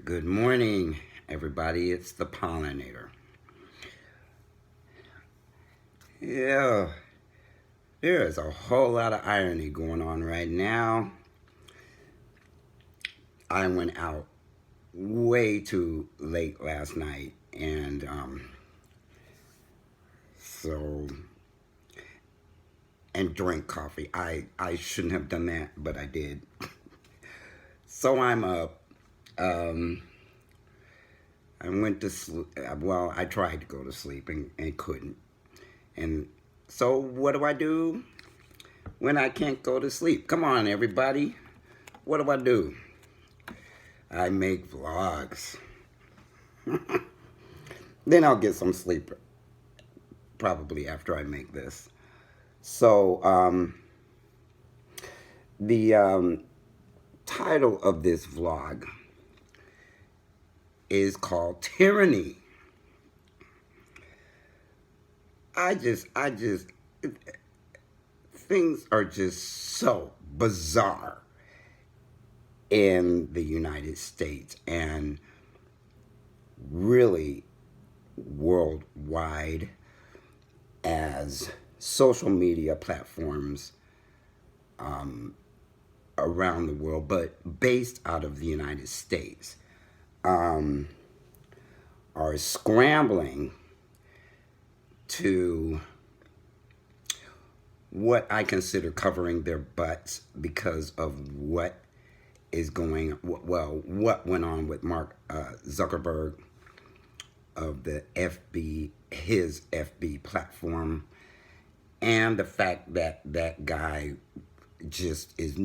Good morning, everybody. It's the pollinator. Yeah, there is a whole lot of irony going on right now. I went out way too late last night, and so and drank coffee. I shouldn't have done that, but I did. So I'm up. Um, I went to sleep. Well, I tried to go to sleep and couldn't. And so what do when I can't go to sleep? Come on, everybody. What do? I make vlogs. Then I'll get some sleep probably after I make this. So, the title of this vlog is called Tyranny. I just, things are just so bizarre in the United States and really worldwide as social media platforms around the world, but based out of the United States, are scrambling to what I consider covering their butts because of what is going what went on with Mark Zuckerberg of the his FB platform, and the fact that that guy just is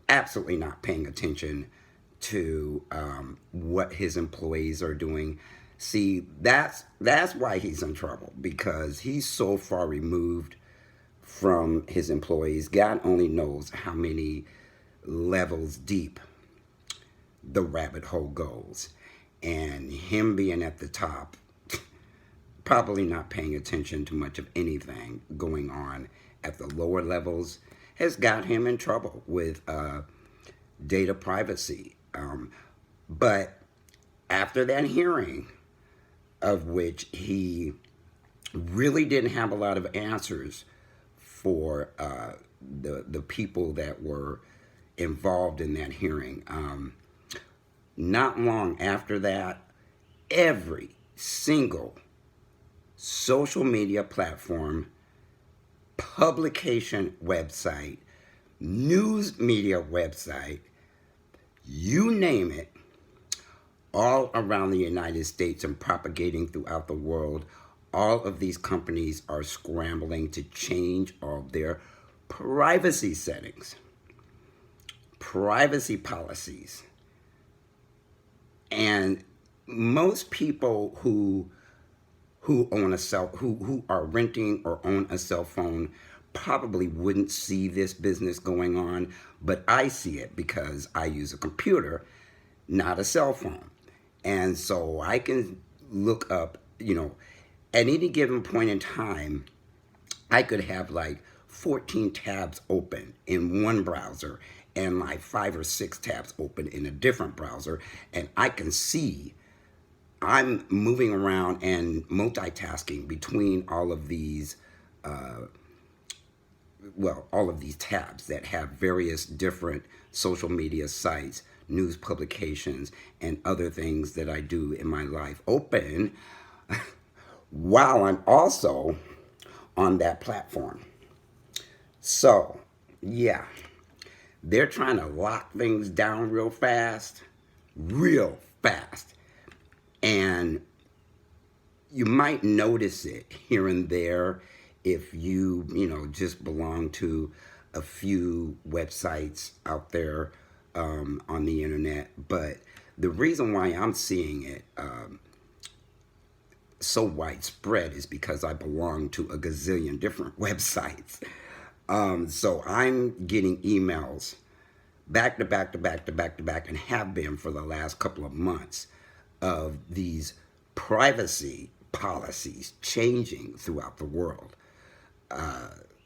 absolutely not paying attention to what his employees are doing. See, that's why he's in trouble, because he's so far removed from his employees. God only knows how many levels deep the rabbit hole goes. And him being at the top, probably not paying attention to much of anything going on at the lower levels, has got him in trouble with data privacy. But after that hearing, of which he really didn't have a lot of answers for the people that were involved in that hearing, not long after that, every single social media platform, publication website, news media website, you name it, all around the United States and propagating throughout the world, all of these companies are scrambling to change all of their privacy settings, privacy policies. And most people who are renting or own a cell phone probably wouldn't see this business going on, but I see it because I use a computer, not a cell phone. And so I can look up, at any given point in time, I could have like 14 tabs open in one browser and like 5 or 6 tabs open in a different browser, and I can see I'm moving around and multitasking between all of these, all of these tabs that have various different social media sites, news publications, and other things that I do in my life open while I'm also on that platform. So, yeah, they're trying to lock things down real fast, real fast. And you might notice it here and there if just belong to a few websites out there on the internet. But the reason why I'm seeing it so widespread is because I belong to a gazillion different websites. So I'm getting emails back to back to back to back to back, and have been for the last couple of months, of these privacy policies changing throughout the world,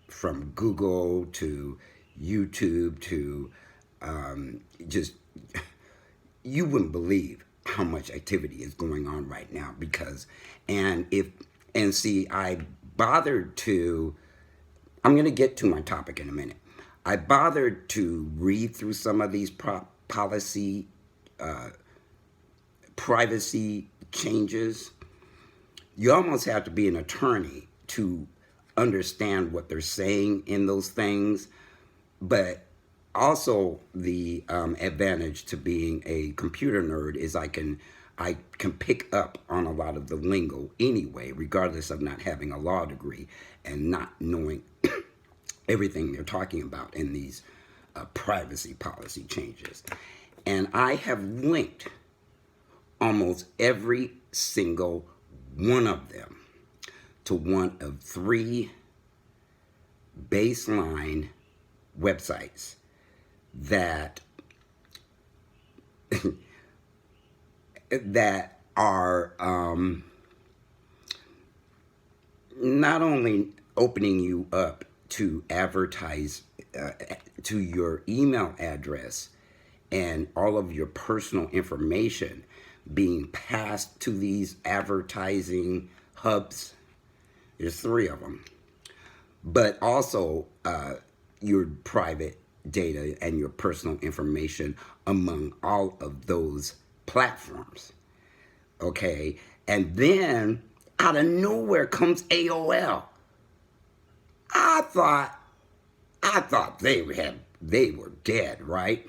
from Google to YouTube to just you wouldn't believe how much activity is going on right now because, and see, I bothered to, I'm going to get to my topic in a minute. I bothered to read through some of these policy, privacy changes. You almost have to be an attorney to understand what they're saying in those things. But also the advantage to being a computer nerd is I can pick up on a lot of the lingo anyway, regardless of not having a law degree and not knowing everything they're talking about in these privacy policy changes. And I have linked almost every single one of them to one of 3 baseline websites that that are not only opening you up to advertise to your email address and all of your personal information being passed to these advertising hubs. There's 3 of them. But also your private data and your personal information among all of those platforms. Okay? And then out of nowhere comes AOL. I thought they were dead, right?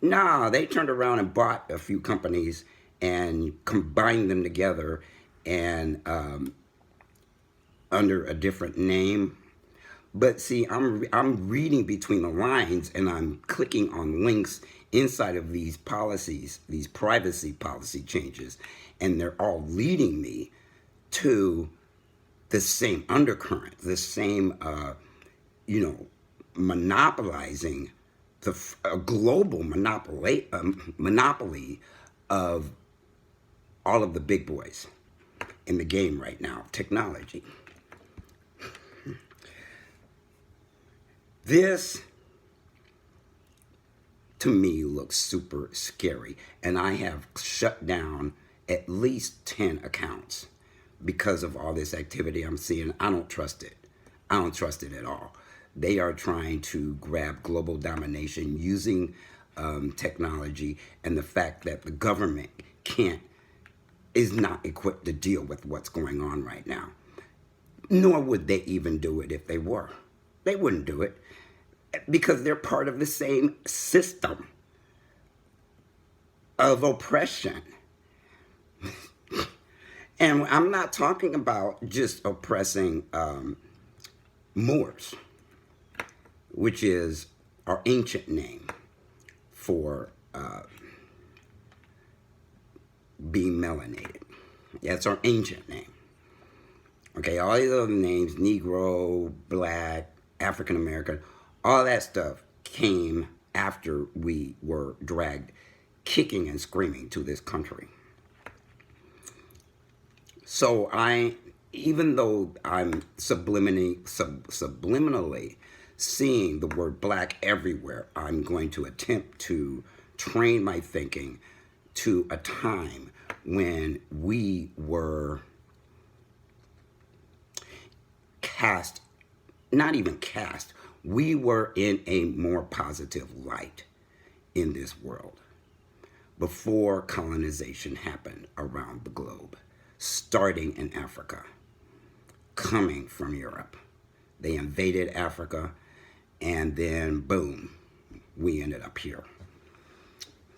No, they turned around and bought a few companies and combined them together and under a different name. But see, I'm reading between the lines and I'm clicking on links inside of these policies, these privacy policy changes, and they're all leading me to the same undercurrent, the same, monopolizing a global monopoly of all of the big boys in the game right now, technology. This, to me, looks super scary. And I have shut down at least 10 accounts because of all this activity I'm seeing. I don't trust it. I don't trust it at all. They are trying to grab global domination using technology and the fact that the government is not equipped to deal with what's going on right now. Nor would they even do it if they were. They wouldn't do it because they're part of the same system of oppression. And I'm not talking about just oppressing Moors, which is our ancient name for being melanated. That's our ancient name. Okay, all these other names, Negro, Black, African American, all that stuff came after we were dragged kicking and screaming to this country. So even though I'm subliminally seeing the word black everywhere, I'm going to attempt to train my thinking to a time when we were cast, not even cast, we were in a more positive light in this world before colonization happened around the globe, starting in Africa, coming from Europe. They invaded Africa, and then boom, we ended up here.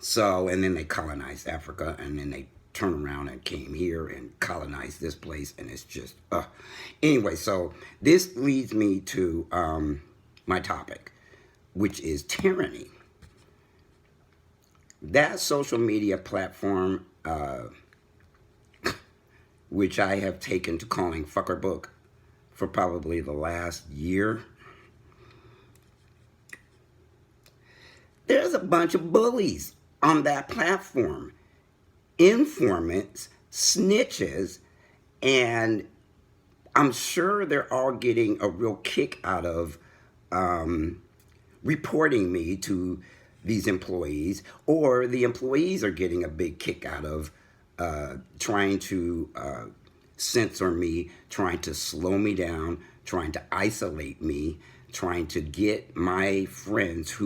So, and then they colonized Africa, and then they turned around and came here and colonized this place, and it's just, Anyway, so this leads me to my topic, which is tyranny. That social media platform, which I have taken to calling Fuckerbook for probably the last year, there's a bunch of bullies on that platform. Informants, snitches, and I'm sure they're all getting a real kick out of reporting me to these employees, or the employees are getting a big kick out of trying to censor me, trying to slow me down, trying to isolate me, trying to get my friends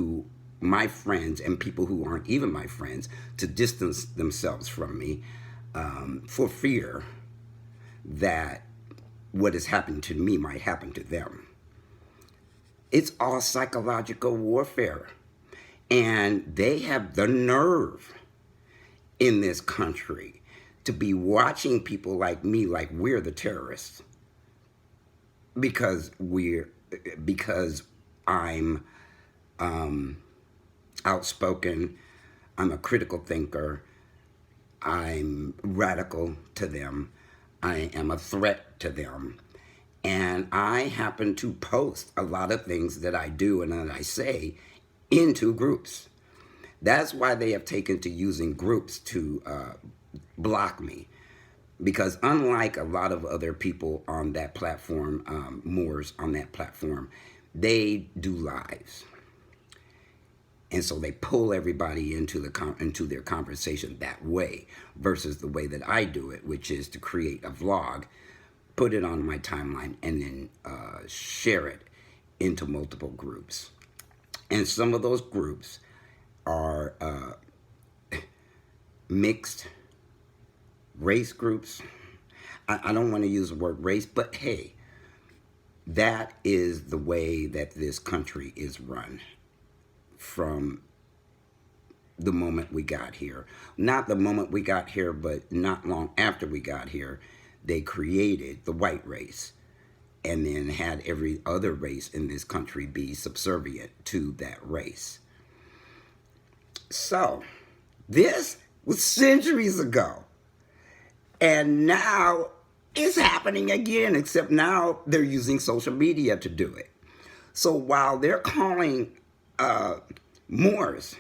and people who aren't even my friends to distance themselves from me for fear that what has happened to me might happen to them. It's all psychological warfare. And they have the nerve in this country to be watching people like me like we're the terrorists. Because I'm outspoken, I'm a critical thinker, I'm radical to them, I am a threat to them, and I happen to post a lot of things that I do and that I say into groups. That's why they have taken to using groups to block me. Because unlike a lot of other people on that platform, Moors on that platform, they do lives. And so they pull everybody into their conversation that way versus the way that I do it, which is to create a vlog, put it on my timeline, and then share it into multiple groups. And some of those groups are mixed race groups. I don't want to use the word race, but hey, that is the way that this country is run from the moment we got here. Not the moment we got here, but not long after we got here, they created the white race and then had every other race in this country be subservient to that race. So, this was centuries ago. And now it's happening again, except now they're using social media to do it. So while they're calling Moors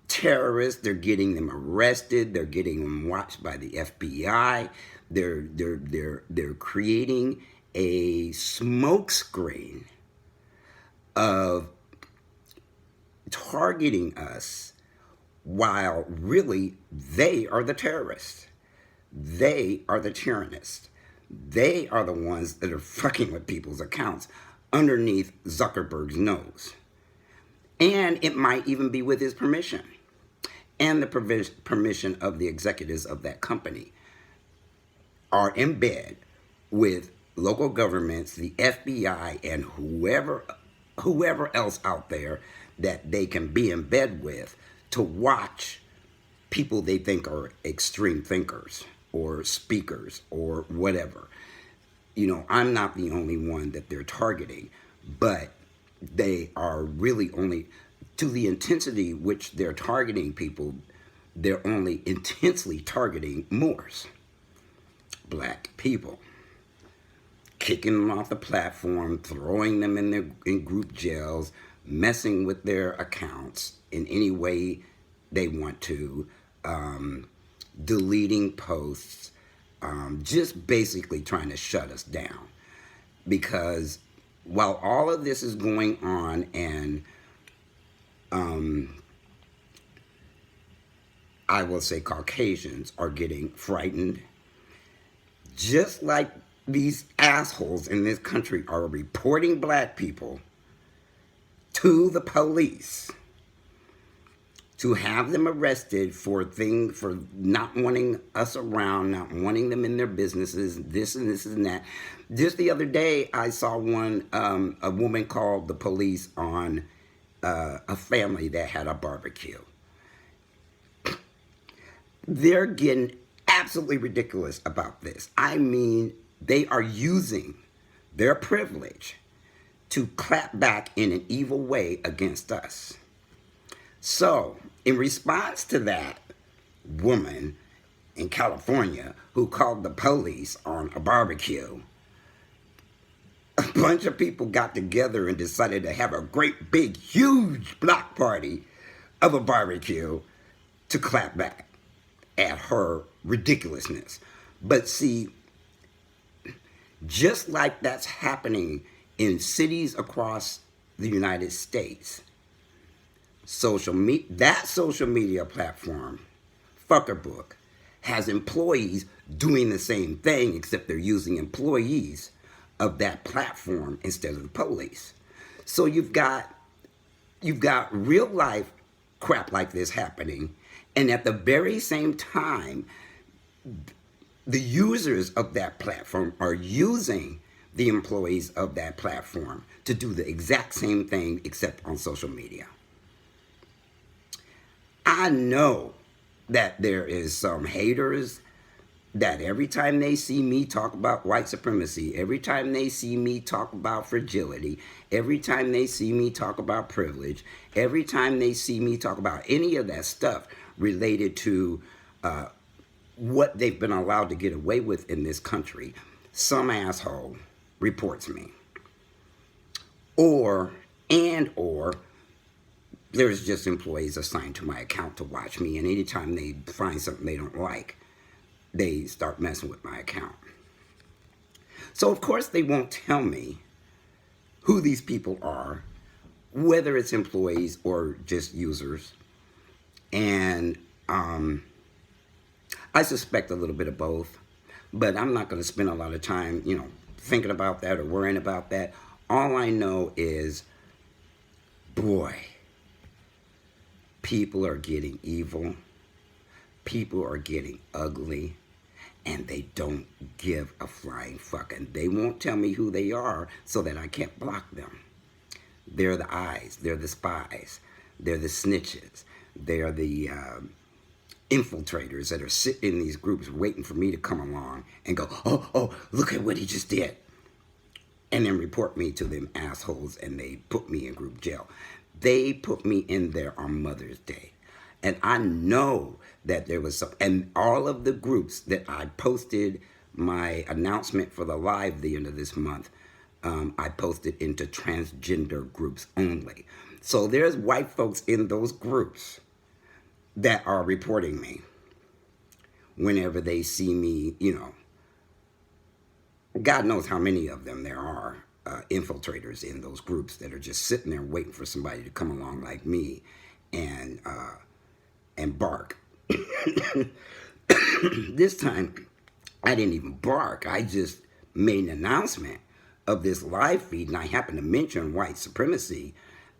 terrorists, they're getting them arrested, they're getting them watched by the FBI, they're creating a smokescreen of targeting us while really they are the terrorists. They are the tyrannists. They are the ones that are fucking with people's accounts underneath Zuckerberg's nose. And it might even be with his permission and the permission of the executives of that company are in bed with local governments, the FBI, and whoever else out there that they can be in bed with to watch people they think are extreme thinkers or speakers or whatever. You know, I'm not the only one that they're targeting, but they are really only, to the intensity which they're targeting people, they're only intensely targeting Moors, black people, kicking them off the platform, throwing them in group jails, messing with their accounts in any way they want to, deleting posts, just basically trying to shut us down. Because while all of this is going on and I will say Caucasians are getting frightened, just like these assholes in this country are reporting black people to the police to have them arrested for not wanting us around, not wanting them in their businesses, this and this and that. Just the other day, I saw a woman called the police on a family that had a barbecue. They're getting absolutely ridiculous about this. I mean, they are using their privilege to clap back in an evil way against us. So, in response to that woman in California who called the police on a barbecue, a bunch of people got together and decided to have a great, big, huge block party of a barbecue to clap back at her ridiculousness. But see, just like that's happening in cities across the United States, That social media platform, Fuckerbook, has employees doing the same thing, except they're using employees of that platform instead of the police. So you've got real life crap like this happening, and at the very same time, the users of that platform are using the employees of that platform to do the exact same thing except on social media. I know that there is some haters that every time they see me talk about white supremacy, every time they see me talk about fragility, every time they see me talk about privilege, every time they see me talk about any of that stuff related to what they've been allowed to get away with in this country, some asshole reports me. Or there's just employees assigned to my account to watch me, and anytime they find something they don't like, they start messing with my account. So of course they won't tell me who these people are, whether it's employees or just users. And I suspect a little bit of both, but I'm not going to spend a lot of time, thinking about that or worrying about that. All I know is, boy, people are getting evil. People are getting ugly, and they don't give a flying fuck. And they won't tell me who they are so that I can't block them. They're the eyes. They're the spies. They're the snitches. They're the infiltrators that are sitting in these groups waiting for me to come along and go, oh, look at what he just did. And then report me to them assholes, and they put me in group jail. They put me in there on Mother's Day. And I know that there was some, and all of the groups that I posted my announcement for the live the end of this month, I posted into transgender groups only. So there's white folks in those groups that are reporting me whenever they see me, God knows how many of them there are, infiltrators in those groups that are just sitting there waiting for somebody to come along like me and bark. This time, I didn't even bark. I just made an announcement of this live feed, and I happened to mention white supremacy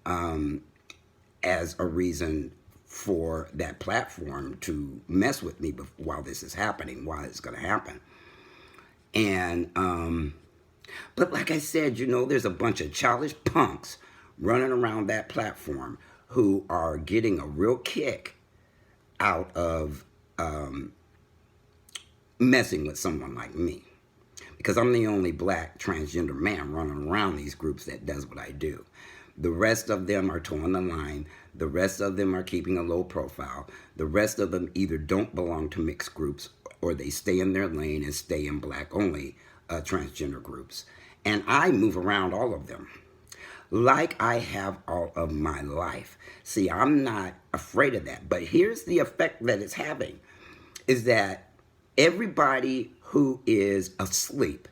as a reason for that platform to mess with me while this is happening, while it's going to happen. And, but like I said, there's a bunch of childish punks running around that platform who are getting a real kick out of messing with someone like me. Because I'm the only black transgender man running around these groups that does what I do. The rest of them are towing the line. The rest of them are keeping a low profile. The rest of them either don't belong to mixed groups, or they stay in their lane and stay in black only transgender groups. And I move around all of them like I have all of my life. See, I'm not afraid of that. But here's the effect that it's having, is that everybody who is asleep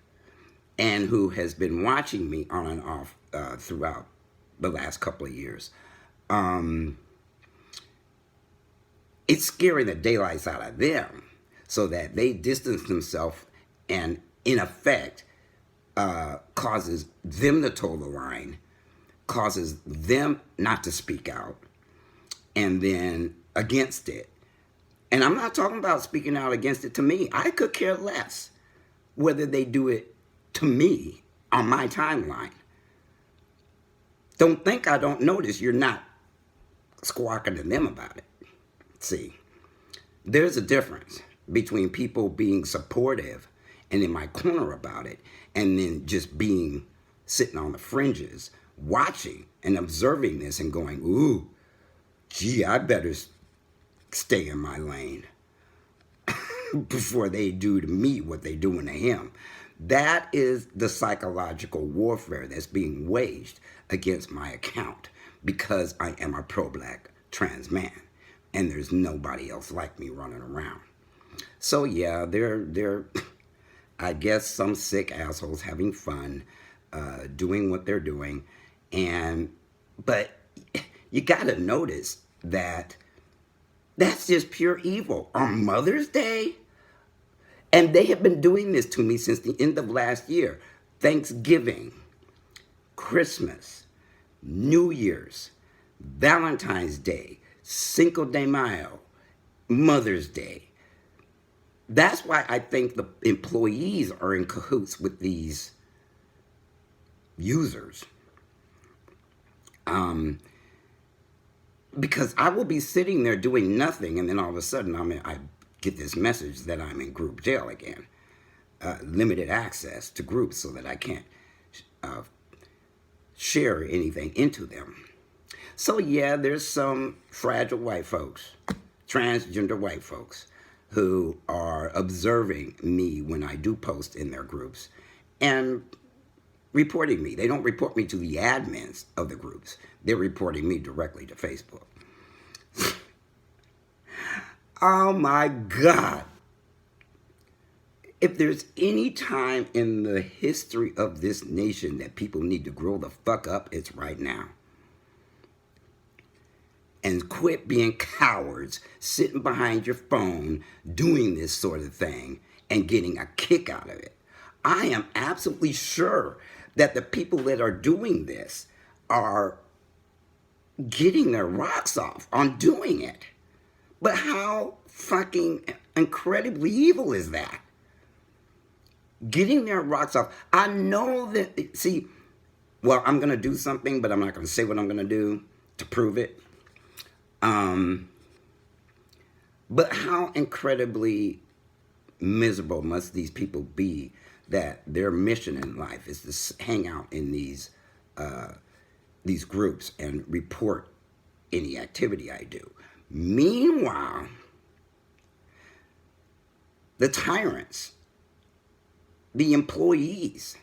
and who has been watching me on and off throughout the last couple of years, it's scaring the daylights out of them, so that they distance themselves, and in effect causes them to toe the line, causes them not to speak out, and then against it. And I'm not talking about speaking out against it to me. I could care less whether they do it to me on my timeline. Don't think I don't notice you're not squawking to them about it. See, there's a difference between people being supportive and in my corner about it, and then just being sitting on the fringes, watching and observing this and going, ooh, gee, I better stay in my lane before they do to me what they're doing to him. That is the psychological warfare that's being waged against my account, because I am a pro-black trans man, and there's nobody else like me running around. So yeah, they're I guess some sick assholes having fun, doing what they're doing, but you got to notice that that's just pure evil. On Mother's Day, and they have been doing this to me since the end of last year. Thanksgiving, Christmas, New Year's, Valentine's Day, Cinco de Mayo, Mother's Day. That's why I think the employees are in cahoots with these users. Because I will be sitting there doing nothing, and then all of a sudden I get this message that I'm in group jail again. Limited access to groups so that I can't share anything into them. So yeah, there's some fragile white folks, transgender white folks, who are observing me when I do post in their groups and reporting me. They don't report me to the admins of the groups. They're reporting me directly to Facebook. Oh my God. If there's any time in the history of this nation that people need to grow the fuck up, it's right now. And quit being cowards, sitting behind your phone, doing this sort of thing, and getting a kick out of it. I am absolutely sure that the people that are doing this are getting their rocks off on doing it. But how fucking incredibly evil is that? Getting their rocks off. I know that, see, well, I'm going to do something, but I'm not going to say what I'm going to do to prove it. But how incredibly miserable must these people be that their mission in life is to hang out in these groups and report any activity I do. Meanwhile, the tyrants, the employees,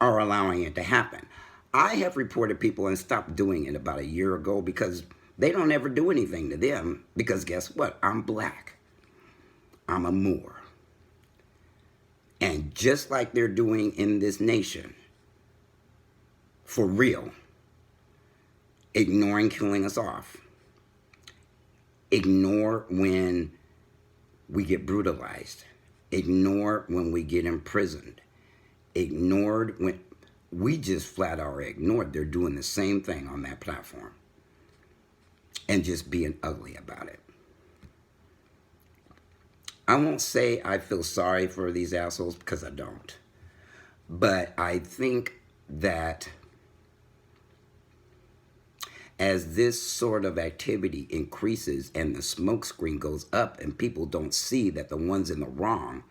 are allowing it to happen. I have reported people and stopped doing it about a year ago because they don't ever do anything to them, because guess what? I'm black. I'm a Moor. And just like they're doing in this nation, for real, ignoring killing us off, ignore when we get brutalized, ignore when we get imprisoned, ignored when we just flat out ignored. They're doing the same thing on that platform and just being ugly about it. I won't say I feel sorry for these assholes, because I don't. But I think that as this sort of activity increases and the smoke screen goes up and people don't see that the ones in the wrong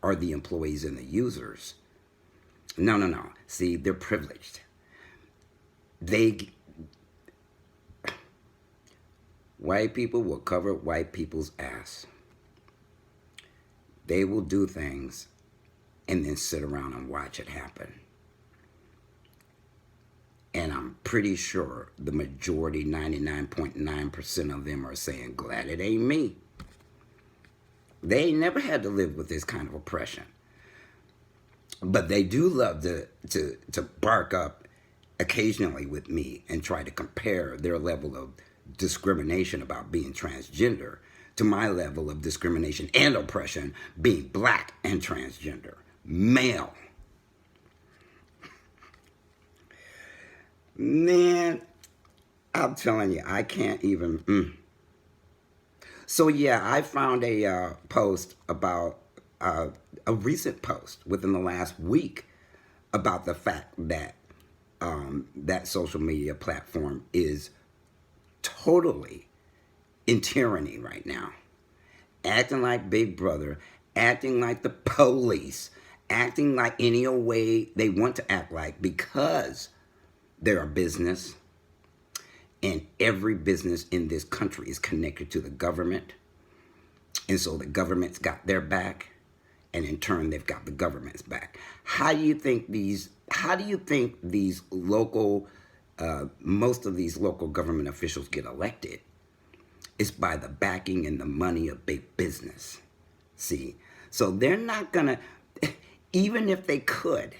are the employees and the users. No. See, they're privileged. White people will cover white people's ass. They will do things and then sit around and watch it happen. And I'm pretty sure the majority, 99.9% of them, are saying, glad it ain't me. They ain't never had to live with this kind of oppression. But they do love to bark up occasionally with me and try to compare their level of discrimination about being transgender to my level of discrimination and oppression being black and transgender, male. Man, I'm telling you, I can't even. So yeah, I found a post about a recent post within the last week about the fact that that social media platform is totally in tyranny right now, acting like Big Brother, acting like the police, acting like any old way they want to act like, because they're a business, and every business in this country is connected to the government, and so the government's got their back, and in turn they've got the government's back. How do you think these local, most of these local government officials get elected? It's by the backing and the money of big business. See, so they're not gonna, even if they could,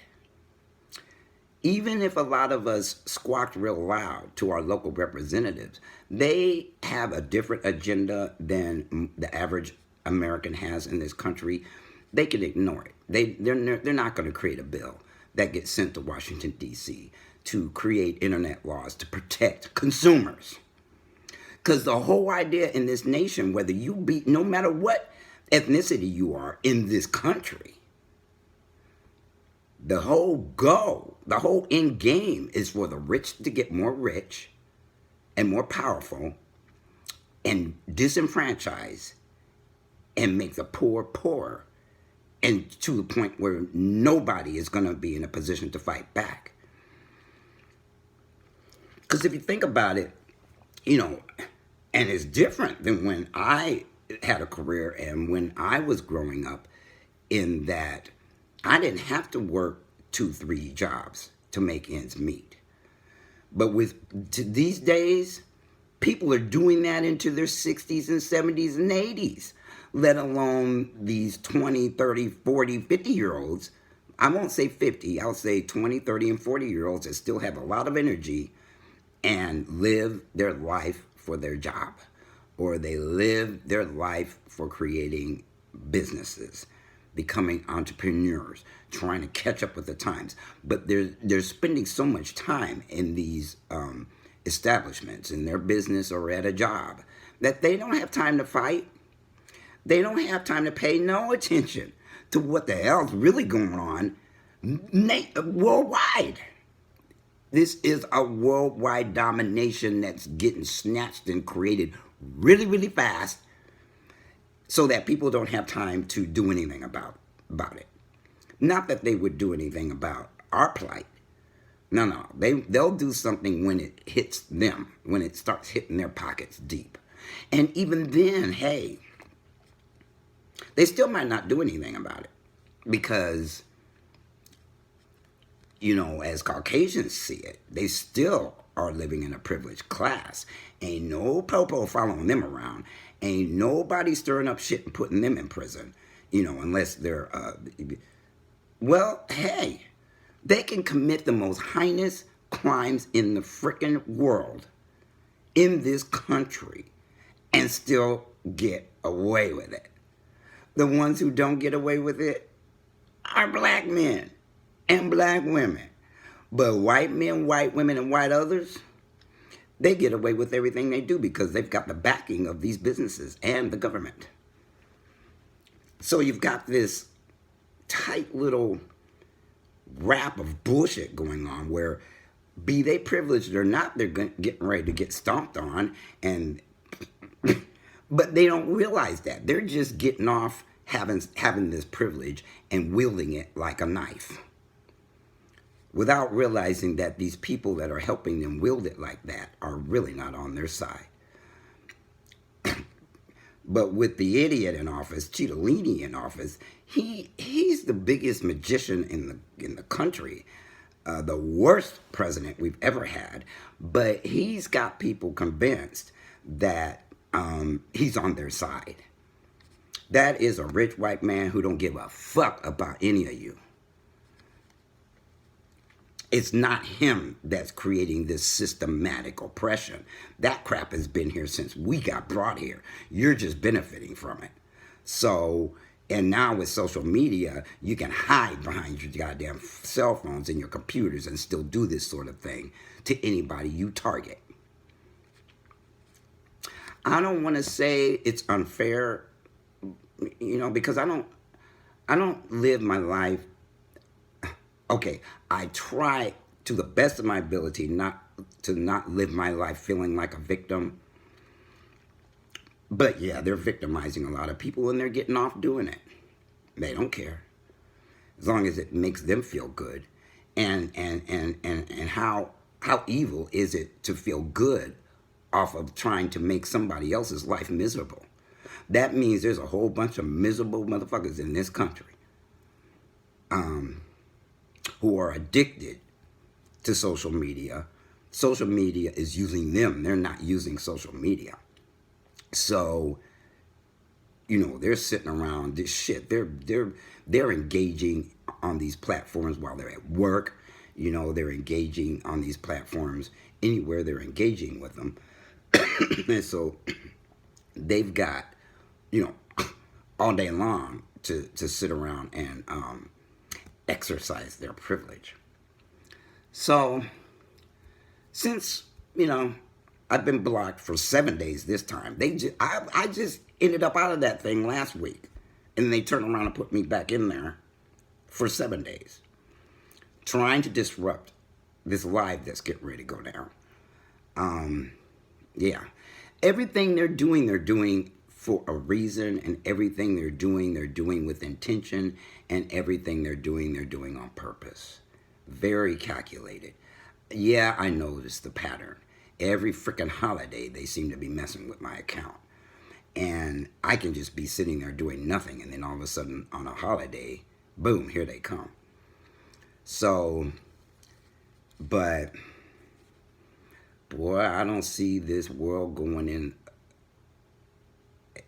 Even if a lot of us squawked real loud to our local representatives, they have a different agenda than the average American has in this country. They can ignore it. They're not going to create a bill that gets sent to Washington, D.C. to create internet laws to protect consumers. Because the whole idea in this nation, whether you be, no matter what ethnicity you are in this country, the whole goal, the whole end game is for the rich to get more rich and more powerful and disenfranchise and make the poor poorer, and to the point where nobody is going to be in a position to fight back. Because if you think about it, you know, and it's different than when I had a career and when I was growing up, in that I didn't have to work 2-3 jobs to make ends meet. But these days, people are doing that into their 60s and 70s and 80s, let alone these 20, 30, 40, 50-year-olds. I won't say 50, I'll say 20, 30, and 40-year-olds that still have a lot of energy and live their life for their job, or they live their life for creating businesses, becoming entrepreneurs, trying to catch up with the times. But they're spending so much time in these establishments, in their business or at a job, that they don't have time to fight. They don't have time to pay no attention to what the hell's really going on worldwide. This is a worldwide domination that's getting snatched and created really, really fast, so that people don't have time to do anything about it. Not that they would do anything about our plight. No. They'll do something when it hits them, when it starts hitting their pockets deep. And even then, hey, they still might not do anything about it. Because, you know, as Caucasians see it, they still are living in a privileged class. Ain't no popo following them around. Ain't nobody stirring up shit and putting them in prison, you know, unless they're, well, hey, they can commit the most heinous crimes in the frickin' world in this country and still get away with it. The ones who don't get away with it are black men and black women. But white men, white women, and white others, they get away with everything they do because they've got the backing of these businesses and the government. So you've got this tight little wrap of bullshit going on where, be they privileged or not, they're getting ready to get stomped on, and but they don't realize that. They're just getting off having this privilege and wielding it like a knife, without realizing that these people that are helping them wield it like that are really not on their side. But with the idiot in office, Cittadini in office, he's the biggest magician in the country, the worst president we've ever had. But he's got people convinced that he's on their side. That is a rich white man who don't give a fuck about any of you. It's not him that's creating this systematic oppression. That crap has been here since we got brought here. You're just benefiting from it. So, and now with social media, you can hide behind your goddamn cell phones and your computers and still do this sort of thing to anybody you target. I don't want to say it's unfair, you know, because I don't live my life. Okay, I try to the best of my ability not live my life feeling like a victim. But yeah, they're victimizing a lot of people and they're getting off doing it. They don't care. As long as it makes them feel good. And how evil is it to feel good off of trying to make somebody else's life miserable? That means there's a whole bunch of miserable motherfuckers in this country who are addicted to social media. Social media is using them. They're not using social media. So, you know, they're sitting around this shit. They're engaging on these platforms while they're at work. They're engaging on these platforms anywhere they're engaging with them. And so they've got, you know, all day long to sit around and exercise their privilege. So since, I've been blocked for 7 days this time, I just ended up out of that thing last week. And they turned around and put me back in there for 7 days, trying to disrupt this live that's getting ready to go down. Yeah. Everything they're doing for a reason, and everything they're doing with intention, and everything they're doing on purpose. Very calculated. Yeah, I noticed the pattern. Every freaking holiday, they seem to be messing with my account. And I can just be sitting there doing nothing, and then all of a sudden on a holiday, boom, here they come. So, but boy, I don't see this world going in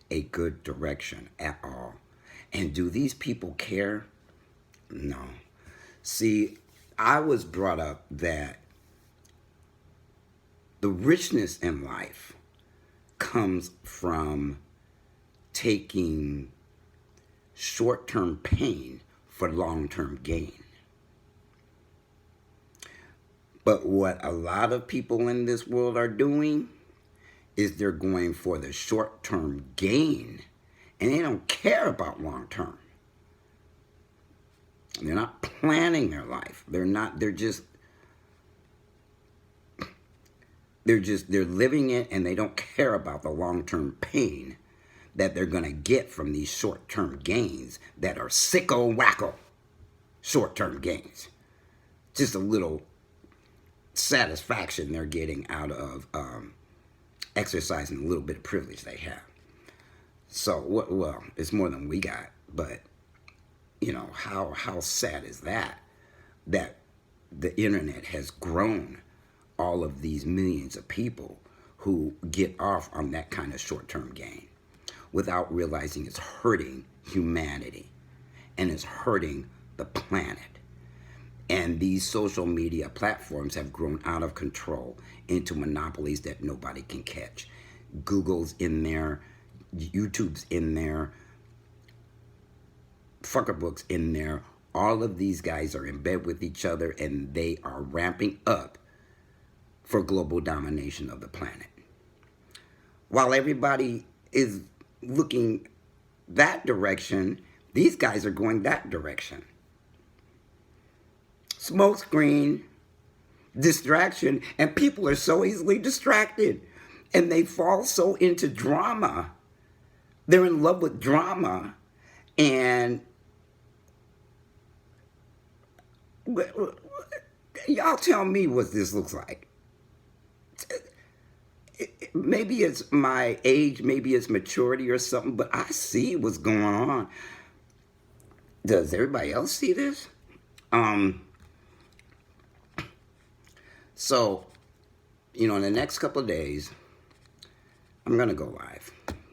a good direction at all. And do these people care? No. See, I was brought up that the richness in life comes from taking short-term pain for long-term gain. But what a lot of people in this world are doing is they're going for the short-term gain, and they don't care about long-term. They're not planning their life. They're living it, and they don't care about the long-term pain that they're going to get from these short-term gains that are sicko-wacko short-term gains. Just a little satisfaction they're getting out of exercising a little bit of privilege they have. So, well, it's more than we got, but, how sad is that the internet has grown all of these millions of people who get off on that kind of short-term gain without realizing it's hurting humanity and it's hurting the planet. And these social media platforms have grown out of control into monopolies that nobody can catch. Google's in there, YouTube's in there, Fuckerbook's in there. All of these guys are in bed with each other, and they are ramping up for global domination of the planet. While everybody is looking that direction, these guys are going that direction. Smokescreen, distraction, and people are so easily distracted, and they fall so into drama. They're in love with drama, and y'all tell me what this looks like. Maybe it's my age, maybe it's maturity or something, but I see what's going on. Does everybody else see this? So, in the next couple of days, I'm going to go live,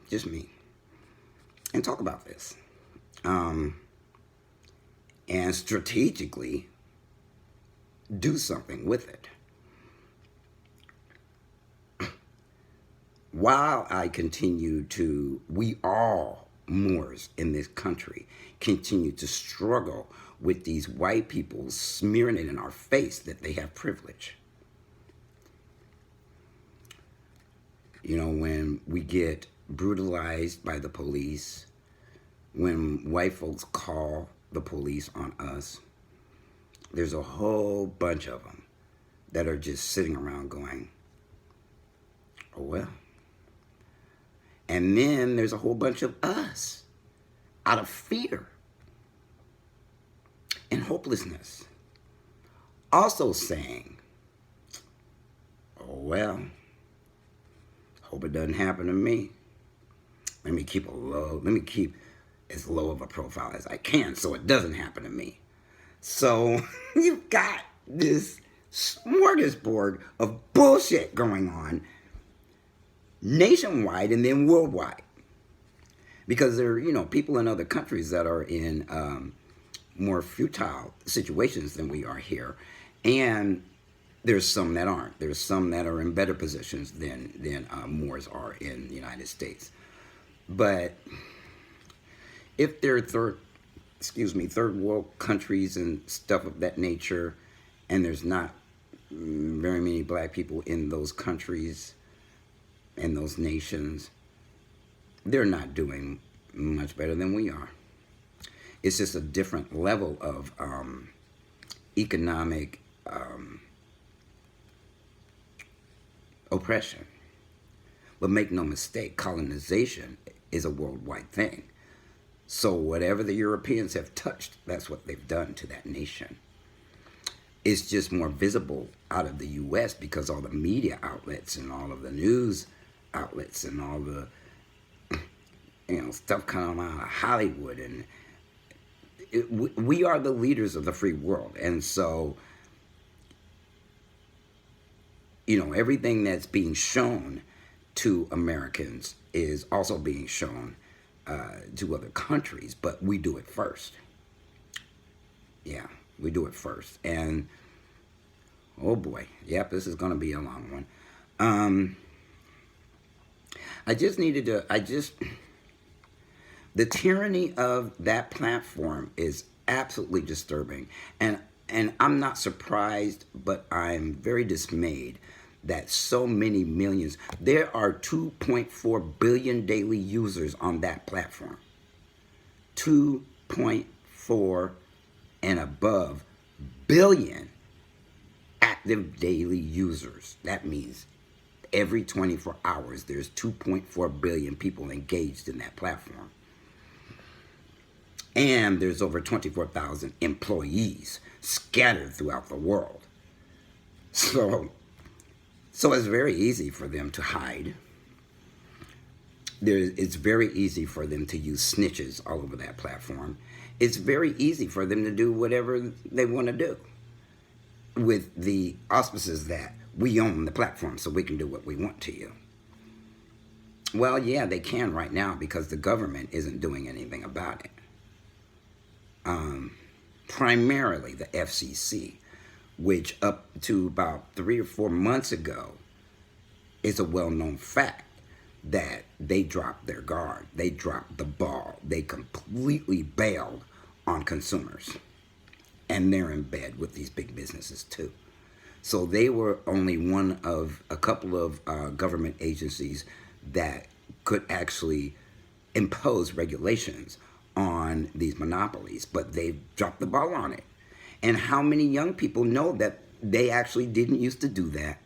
just me, and talk about this. And strategically do something with it. While we all Moors in this country continue to struggle with these white people smearing it in our face that they have privilege. When we get brutalized by the police, when white folks call the police on us, there's a whole bunch of them that are just sitting around going, oh well. And then there's a whole bunch of us out of fear and hopelessness also saying, oh well, hope it doesn't happen to me. Let me keep as low of a profile as I can so it doesn't happen to me. So you've got this smorgasbord of bullshit going on nationwide and then worldwide. Because there are, people in other countries that are in more futile situations than we are here. And there's some that aren't. There's some that are in better positions than Moors are in the United States. But if they're third world countries and stuff of that nature, and there's not very many black people in those countries and those nations, they're not doing much better than we are. It's just a different level of economic oppression. But make no mistake, colonization is a worldwide thing. So whatever the Europeans have touched, that's what they've done to that nation. It's just more visible out of the U.S. because all the media outlets and all of the news outlets and all the stuff coming out of Hollywood, and we are the leaders of the free world. And so everything that's being shown to Americans is also being shown to other countries, but we do it first. Yeah, we do it first. And oh boy, yep, this is going to be a long one. The tyranny of that platform is absolutely disturbing. And I'm not surprised, but I'm very dismayed that so many millions, there are 2.4 billion daily users on that platform. 2.4 and above billion active daily users. That means every 24 hours, there's 2.4 billion people engaged in that platform. And there's over 24,000 employees scattered throughout the world. So it's very easy for them to hide. It's very easy for them to use snitches all over that platform. It's very easy for them to do whatever they want to do with the auspices that we own the platform, so we can do what we want to you. Well, yeah, they can right now because the government isn't doing anything about it. Primarily the FCC, which up to about 3 or 4 months ago is a well-known fact that they dropped their guard. They dropped the ball. They completely bailed on consumers. And they're in bed with these big businesses too. So they were only one of a couple of government agencies that could actually impose regulations on these monopolies, but they dropped the ball on it. And how many young people know that they actually didn't used to do that?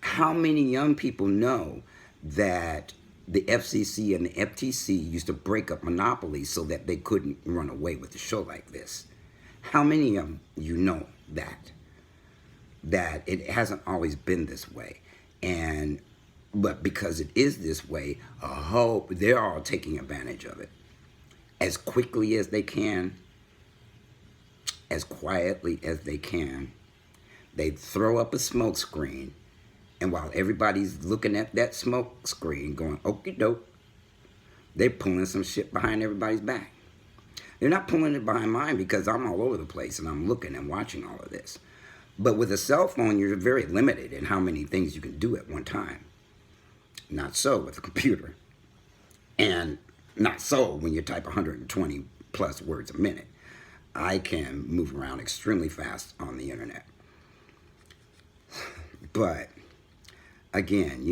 How many young people know that the FCC and the FTC used to break up monopolies so that they couldn't run away with a show like this? How many of you know that it hasn't always been this way? But because it is this way, they're all taking advantage of it as quickly as they can, as quietly as they can. They throw up a smoke screen, and while everybody's looking at that smoke screen going, okie doke, they're pulling some shit behind everybody's back. They're not pulling it behind mine because I'm all over the place and I'm looking and watching all of this. But with a cell phone, you're very limited in how many things you can do at one time. Not so with a computer. And not so when you type 120 plus words a minute. I can move around extremely fast on the internet. But again,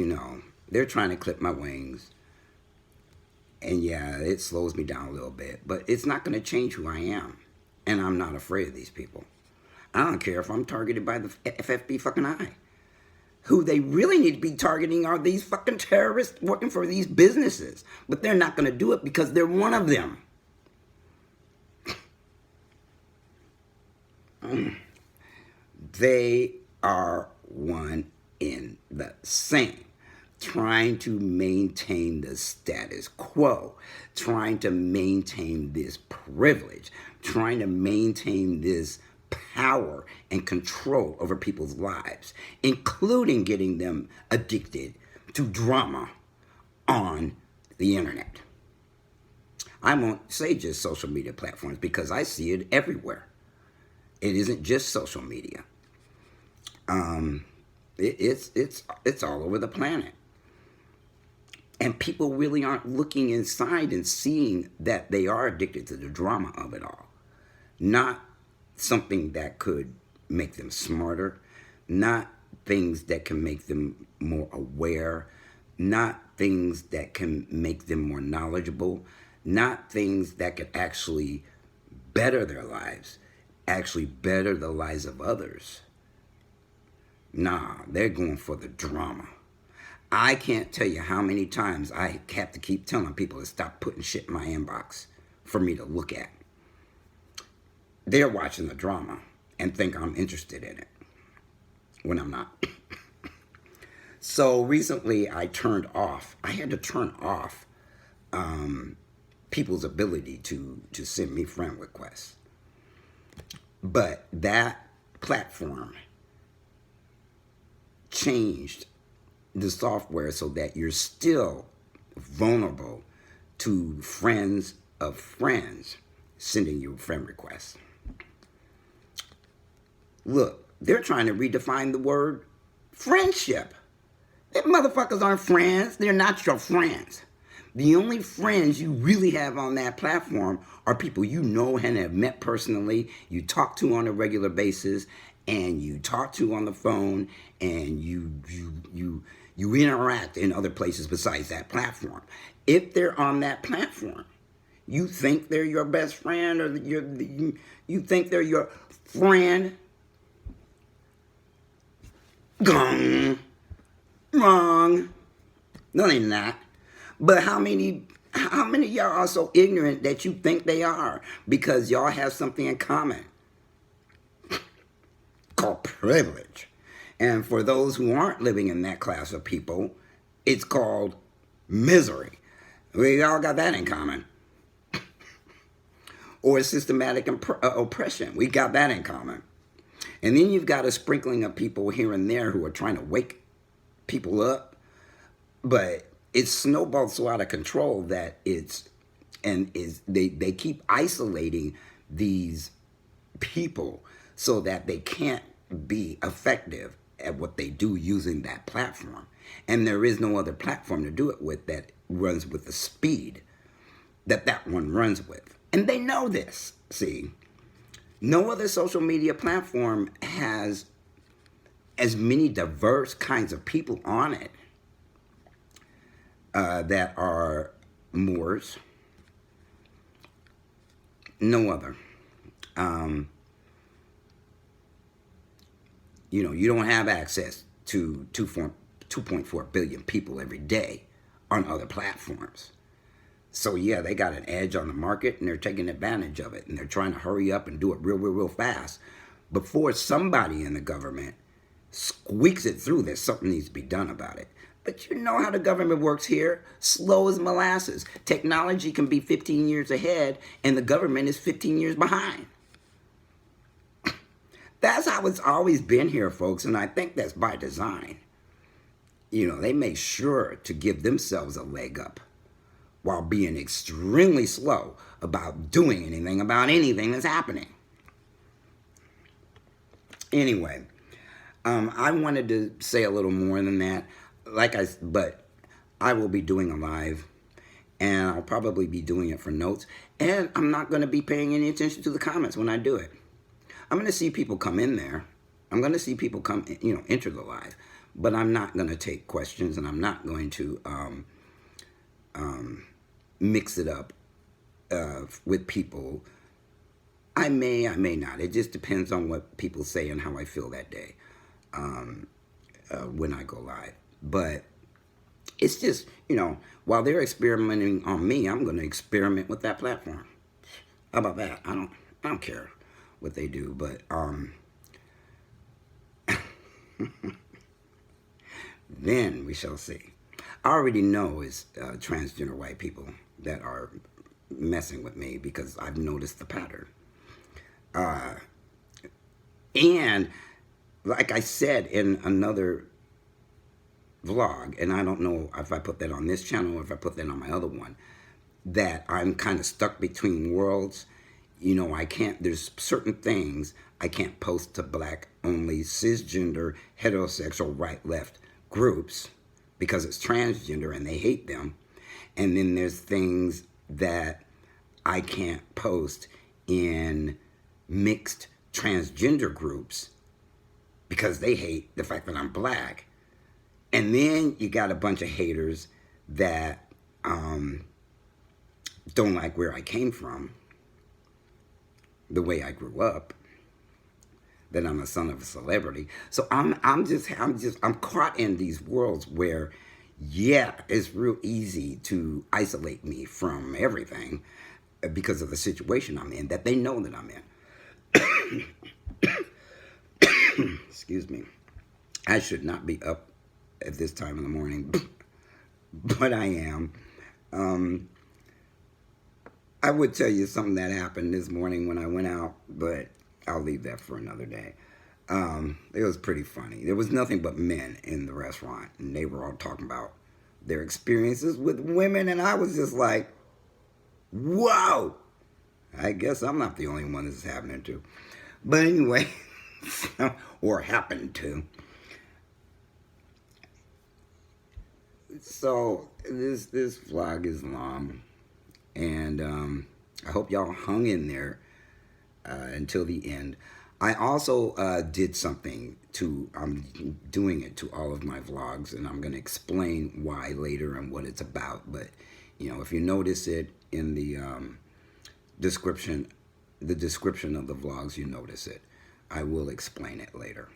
they're trying to clip my wings. And yeah, it slows me down a little bit. But it's not going to change who I am. And I'm not afraid of these people. I don't care if I'm targeted by the FFB fucking eye. Who they really need to be targeting are these fucking terrorists working for these businesses. But they're not going to do it because they're one of them. They are one in the same. Trying to maintain the status quo. Trying to maintain this privilege. Trying to maintain this power and control over people's lives, including getting them addicted to drama on the internet. I won't say just social media platforms because I see it everywhere. It isn't just social media. It's all over the planet. And people really aren't looking inside and seeing that they are addicted to the drama of it all. Not something that could make them smarter, not things that can make them more aware, not things that can make them more knowledgeable, not things that could actually better their lives, actually better the lives of others. Nah, they're going for the drama. I can't tell you how many times I have to keep telling people to stop putting shit in my inbox for me to look at. They're watching the drama and think I'm interested in it when I'm not. So recently I had to turn off people's ability to send me friend requests. But that platform changed the software so that you're still vulnerable to friends of friends sending you friend requests. Look, they're trying to redefine the word friendship. Them motherfuckers aren't friends. They're not your friends. The only friends you really have on that platform are people you know and have met personally, you talk to on a regular basis, and you talk to on the phone, and you interact in other places besides that platform. If they're on that platform, you think they're your best friend, or you think they're your friend? Gong. Wrong. No, they're not. But how many of y'all are so ignorant that you think they are because y'all have something in common called privilege? And for those who aren't living in that class of people, it's called misery. We all got that in common. Or systematic oppression. We got that in common. And then you've got a sprinkling of people here and there who are trying to wake people up. But it's snowballed so out of control that they keep isolating these people so that they can't be effective at what they do using that platform. And there is no other platform to do it with that runs with the speed that one runs with. And they know this. See, no other social media platform has as many diverse kinds of people on it that are Moors. No other. You don't have access to 2.4 billion people every day on other platforms. So yeah, they got an edge on the market and they're taking advantage of it, and they're trying to hurry up and do it real fast before somebody in the government squeaks it through that something needs to be done about it. But you know how the government works here. Slow as molasses. Technology can be 15 years ahead and the government is 15 years behind. That's how it's always been here, folks, and I think that's by design. They make sure to give themselves a leg up while being extremely slow about doing anything about anything that's happening. Anyway, I wanted to say a little more than that. But I will be doing a live, and I'll probably be doing it for notes, and I'm not going to be paying any attention to the comments when I do it. I'm going to see people come in there. I'm going to see people come, enter the live, but I'm not going to take questions, and I'm not going to mix it up with people. I may not. It just depends on what people say and how I feel that day when I go live. But it's just, while they're experimenting on me, I'm going to experiment with that platform. How about that? I don't care what they do, but then we shall see. I already know it's transgender white people that are messing with me because I've noticed the pattern. And like I said in another vlog, and I don't know if I put that on this channel or if I put that on my other one, that I'm kind of stuck between worlds. I can't, there's certain things I can't post to black only cisgender heterosexual right left groups because it's transgender and they hate them. And then there's things that I can't post in mixed transgender groups because they hate the fact that I'm black. And then you got a bunch of haters that don't like where I came from, the way I grew up, that I'm a son of a celebrity. So I'm caught in these worlds where, yeah, it's real easy to isolate me from everything because of the situation I'm in that they know that I'm in. Excuse me. I should not be up at this time in the morning, but I am. I would tell you something that happened this morning when I went out, but I'll leave that for another day. It was pretty funny. There was nothing but men in the restaurant, and they were all talking about their experiences with women, and I was just like, whoa! I guess I'm not the only one this is happening to. But anyway, or happened to. So this vlog is long, and I hope y'all hung in there until the end. I also did something to, I'm doing it to all of my vlogs, and I'm going to explain why later and what it's about. But, you know, if you notice it in the description of the vlogs, you notice it. I will explain it later.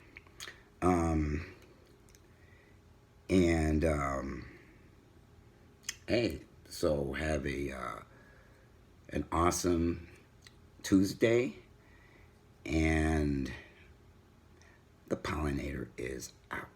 Hey, so have an awesome Tuesday, and the pollinator is out.